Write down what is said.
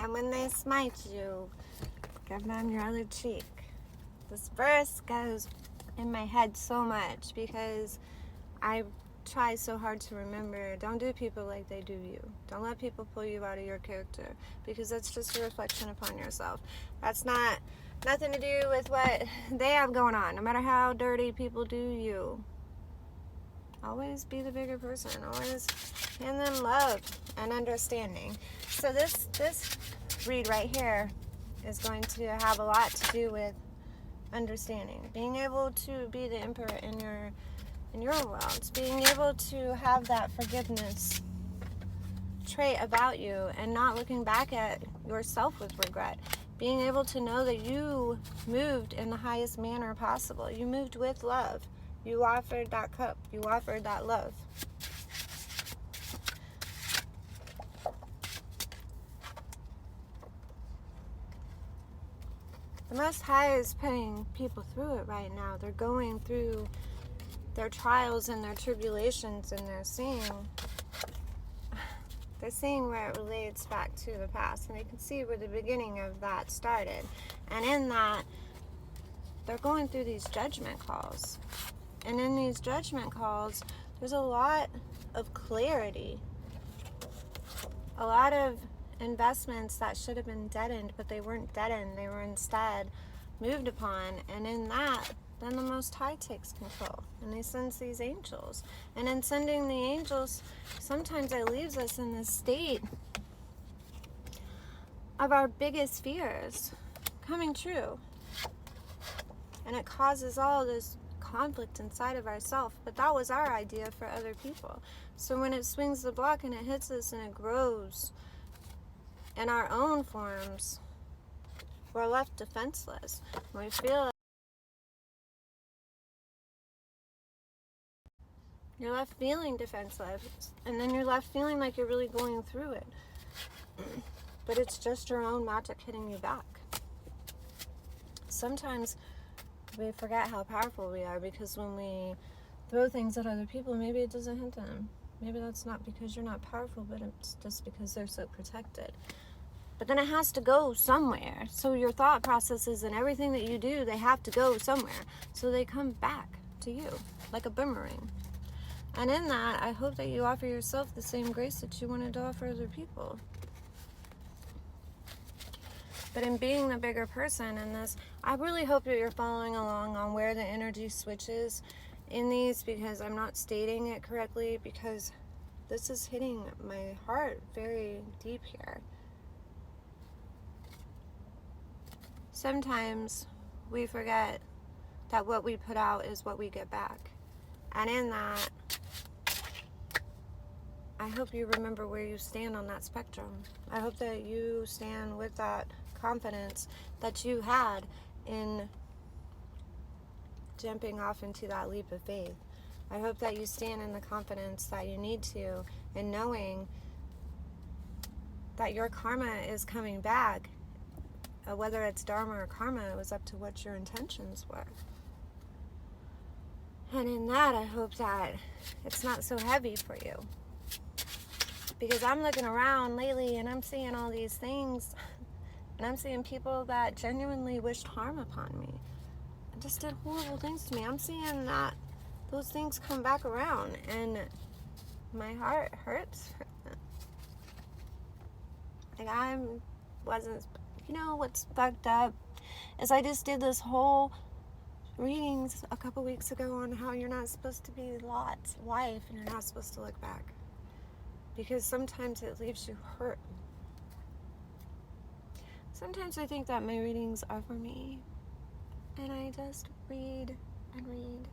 And when they smite you, give them your other cheek. This verse goes in my head so much because I try so hard to remember, don't do people like they do you. Don't let people pull you out of your character, because that's just a reflection upon yourself. That's nothing to do with what they have going on. No matter how dirty people do you, always be the bigger person. Always hand them love and understanding. So this read right here is going to have a lot to do with understanding. Being able to be the emperor in your world. Being able to have that forgiveness trait about you and not looking back at yourself with regret. Being able to know that you moved in the highest manner possible. You moved with love. You offered that cup. You offered that love. The Most High is putting people through it right now. They're going through their trials and their tribulations, and they're seeing where it relates back to the past, and they can see where the beginning of that started. And in that, they're going through these judgment calls. And in these judgment calls, there's a lot of clarity. A lot of investments that should have been deadened, but they weren't deadened. They were instead moved upon. And in that, then the Most High takes control. And he sends these angels. And in sending the angels, sometimes it leaves us in this state of our biggest fears coming true. And it causes all this conflict inside of ourselves, but that was our idea for other people. So when it swings the block and it hits us and it grows in our own forms, we're left defenseless. We feel like you're left feeling defenseless, and then you're left feeling like you're really going through it. But it's just your own magic hitting you back. Sometimes we forget how powerful we are, because when we throw things at other people, maybe it doesn't hit them. Maybe that's not because you're not powerful, but it's just because they're so protected. But then it has to go somewhere. So your thought processes and everything that you do, they have to go somewhere. So they come back to you like a boomerang. And in that, I hope that you offer yourself the same grace that you wanted to offer other people. But in being the bigger person in this, I really hope that you're following along on where the energy switches in these, because I'm not stating it correctly, because this is hitting my heart very deep here. Sometimes we forget that what we put out is what we get back. And in that, I hope you remember where you stand on that spectrum. I hope that you stand with that confidence that you had in jumping off into that leap of faith. I hope that you stand in the confidence that you need to, in knowing that your karma is coming back. Whether it's dharma or karma, it was up to what your intentions were. And in that, I hope that it's not so heavy for you. Because I'm looking around lately and I'm seeing all these things, and I'm seeing people that genuinely wished harm upon me and just did horrible things to me. I'm seeing that those things come back around, and my heart hurts. Like, I wasn't, what's fucked up is I just did this whole readings a couple weeks ago on how you're not supposed to be Lot's wife, and you're not supposed to look back, because sometimes it leaves you hurt. Sometimes I think that my readings are for me, and I just read and read